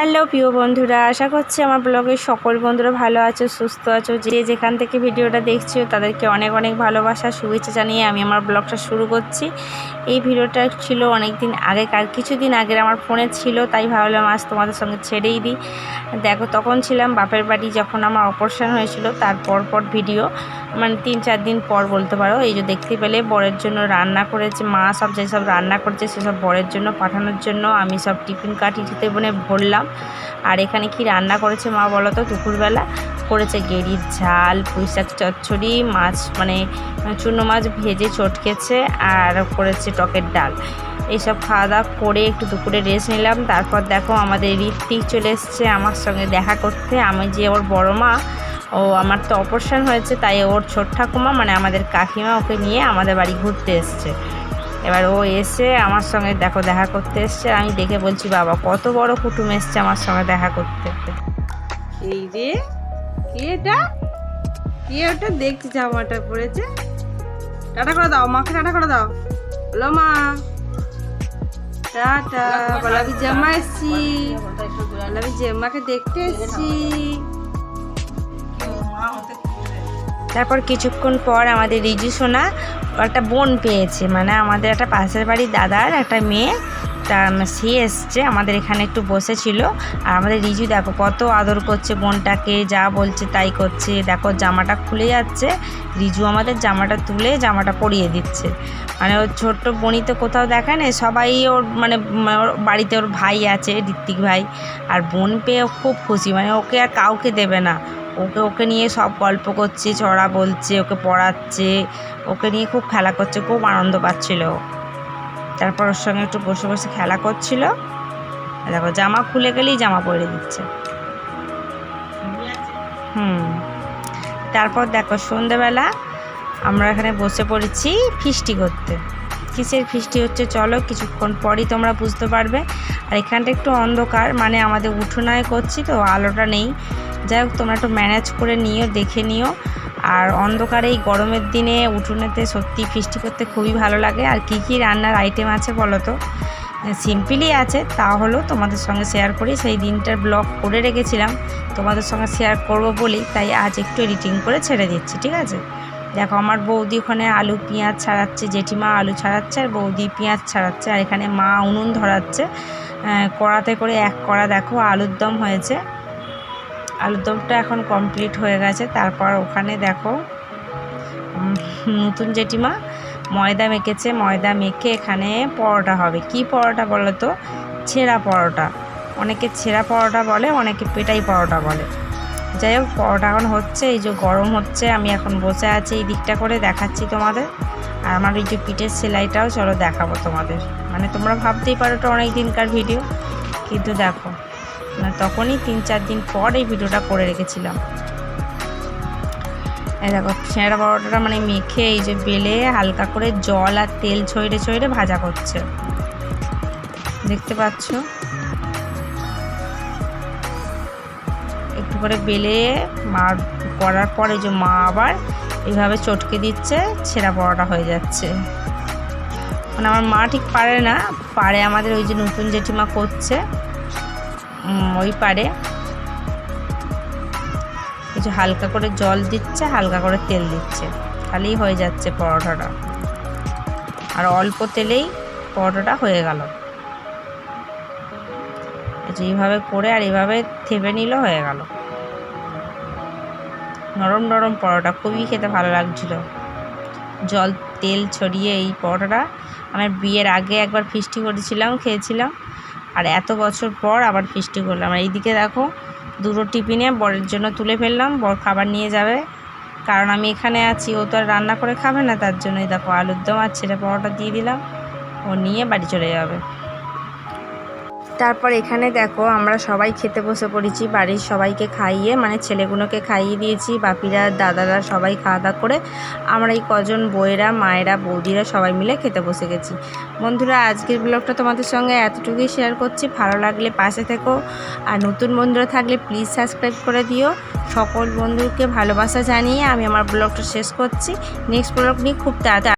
Hello প্রিয় বন্ধুরা, আশা করছি আমার ব্লগের সকল বন্ধুরা ভালো আছো, সুস্থ আছো। যে যেখান থেকে ভিডিওটা দেখছো তাদেরকে অনেক অনেক ভালোবাসা, শুভেচ্ছা জানিয়ে আমি আমার ব্লগটা শুরু করছি। এই ভিডিওটা ছিল অনেক দিন আগেকার, কিছুদিন আগের আমার ফোনে ছিল, তাই ভাবলাম আজ তোমাদের সঙ্গে ছেড়েই দিই। দেখো, তখন ছিলাম বাপের বাড়ি, যখন আমার অপারেশন হয়েছিল তার পর ভিডিও, মানে 3-4 দিন পর বলতে পারো। এই যে দেখতে পেলে বরের জন্য রান্না করেছে মা, সব যেসব রান্না করেছে সেসব বরের জন্য পাঠানোর জন্য আমি সব টিফিন কাঠিতে বনে ভরলাম। আর এখানে কি রান্না করেছে মা বলো তো? দুপুরবেলা করেছে গেঁড়ির ঝাল, পুঁইশাক চচ্চড়ি, মাছ মানে চুনো মাছ ভেজে চটকেছে, আর করেছে টকের ডাল। এইসব খাওয়া দাওয়া করে একটু দুপুরে রেস্ট নিলাম। তারপর দেখো আমাদের ঋত্বিক চলে এসছে আমার সঙ্গে দেখা করতে। আমি যে ওর বড় মা, ও আমার তো অপারেশন হয়েছে, তাই ওর ছোট ঠাকুমা মানে আমাদের কাকিমা ওকে নিয়ে আমাদের বাড়ি ঘুরতে এসছে। এবার ও এসে আমার সঙ্গে দেখো দেখা করতে এসছে। আমি দেখে বলছি, বাবা কত বড় কুটুম এসছে আমার সঙ্গে দেখা করতে। এই রে, কি এটা? কি ওটা দেখছি জামাটা পরেছে? টাটা করে দাও মাকে, টাটা করে দাও। হ্যালো মা, টাটা। বলো আমি জামা এসছি, আমি জামাকে দেখতে এসছি। তারপর কিছুক্ষণ পর আমাদের রিজু সোনা একটা বোন পেয়েছে, মানে আমাদের একটা পাশের বাড়ির দাদার একটা মেয়ে, তা সে এসছে আমাদের এখানে একটু বসেছিল। আর আমাদের রিজু দেখো কত আদর করছে বোনটাকে, যা বলছে তাই করছে। দেখো জামাটা খুলে যাচ্ছে, রিজু আমাদের জামাটা তুলে জামাটা পরিয়ে দিচ্ছে। মানে ওর ছোট্ট বোনই তো কোথাও দেখায় না, সবাই ওর মানে ওর বাড়িতে ওর ভাই আছে, ঋত্বিক ভাই, আর বোন পেয়ে খুব খুশি, মানে ওকে আর কাউকে দেবে না। ওকে নিয়ে সব গল্প করছে, ছড়া বলছে, ওকে পড়াচ্ছে, ওকে নিয়ে খুব খেলা করছে, খুব আনন্দ পাচ্ছিল। তারপর ওর সঙ্গে একটু বসে বসে খেলা করছিল। দেখো জামা খুলে গেলেই জামা পরে দিচ্ছে। তারপর দেখো সন্ধ্যেবেলা আমরা এখানে বসে পড়েছি ফিস্টি করতে। কিসের ফিস্টি হচ্ছে চলো কিছুক্ষণ পরই তোমরা বুঝতে পারবে। আর এখানটা একটু অন্ধকার, মানে আমাদের উঠোনায় করছি তো, আলোটা নেই। যাই হোক, তোমরা একটু ম্যানেজ করে নিও, দেখে নিও। আর অন্ধকারে এই গরমের দিনে উঠোনেতে সত্যি ফিস্টি করতে খুবই ভালো লাগে। আর কি কি রান্নার আইটেম আছে বলো তো? সিম্পলই আছে, তাহলেও তোমাদের সঙ্গে শেয়ার করি। সেই দিনটার ব্লগ করে রেখেছিলাম, তোমাদের সঙ্গে শেয়ার করব বলেই, তাই আজ একটু এডিটিং করে ছেড়ে দিচ্ছি, ঠিক আছে? দেখো আমার বৌদি ওখানে আলু পেঁয়াজ ছাড়াচ্ছে, জেঠিমা আলু ছাড়াচ্ছে আর বৌদি পেঁয়াজ ছাড়াচ্ছে। আর এখানে মা উনুন ধরাচ্ছে কড়াতে করে, এক কড়া দেখো আলুর দম হয়েছে। আলুর দমটা এখন কমপ্লিট হয়ে গেছে। তারপর ওখানে দেখো নতুন জেঠিমা ময়দা মেখেছে, ময়দা মেখে এখানে পরোটা হবে। কি পরোটা বলো তো? ছেঁড়া পরোটা। অনেকে ছেঁড়া পরোটা বলে, অনেকে পেটাই পরোটা বলে। যাই হোক, পরোটা এখন হচ্ছে, এই যে গরম হচ্ছে, আমি এখন বসে আছি এই দিকটা করে দেখাচ্ছি তোমাদের। আর আমার এই যে পিঠের সেলাইটাও চলো দেখাবো তোমাদের। মানে তোমরা ভাবতেই পারো এটা অনেক দিনকার ভিডিও, কিন্তু দেখো মানে তখনই 3-4 দিন পর এই ভিডিওটা করে রেখেছিলাম। এই দেখো ছেঁড়া পরোটাটা মানে মেখে এই যে বেলে হালকা করে জল আর তেল ছড়িয়ে ছড়িয়ে ভাজা করছে, দেখতে পাচ্ছ? একটু করে বেলে মা করার পরে যে মা আবার এইভাবে চটকে দিচ্ছে, ছেঁড়া পরোটা হয়ে যাচ্ছে। মানে আমার মা ঠিক পারে না, পারে আমাদের ওই যে নতুন জেঠিমা করছে, ওই পারে। কিছু হালকা করে জল দিচ্ছে, হালকা করে তেল দিচ্ছে, তাহলেই হয়ে যাচ্ছে পরোটাটা। আর অল্প তেলেই পরোটাটা হয়ে গেল। এইভাবে করে আর এইভাবে থেপে নিল, হয়ে গেল। নরম নরম পরোটা, খুবই খেতে ভালো লাগছিল। জল তেল ছড়িয়ে এই পরোটাটা আমার বিয়ের আগে একবার ফিস্টি করেছিলাম, খেয়েছিলাম। আর এত বছর পর আবার ফিস্টি করলাম। আর এইদিকে দেখো দুটো টিফিনে বরের জন্য তুলে ফেললাম, বর খাবার নিয়ে যাবে, কারণ আমি এখানে আছি, ও তো আর রান্না করে খাবে না। তার জন্যই দেখো আলুর দম আর ছেলে পরোটা দিয়ে দিলাম, ও নিয়ে বাড়ি চলে যাবে। তারপর এখানে দেখো আমরা সবাই খেতে বসে পড়েছি, বাড়ির সবাইকে খাইয়ে, মানে ছেলেগুলোকে খাইয়ে দিয়েছি, বাপিরা দাদারা সবাই খাওয়া দাওয়া করে আমরা এই কজন বউয়েরা, মায়েরা, বৌদিরা সবাই মিলে খেতে বসে গেছি। বন্ধুরা, আজকের ব্লগটা তোমাদের সঙ্গে এতটুকুই শেয়ার করছি। ভালো লাগলে পাশে থেকো, আর নতুন বন্ধুরা থাকলে প্লিজ সাবস্ক্রাইব করে দিও। সকল বন্ধুকে ভালোবাসা জানিয়ে আমি আমার ব্লগটা শেষ করছি। নেক্সট ব্লগ নিয়ে খুব তাড়াতাড়ি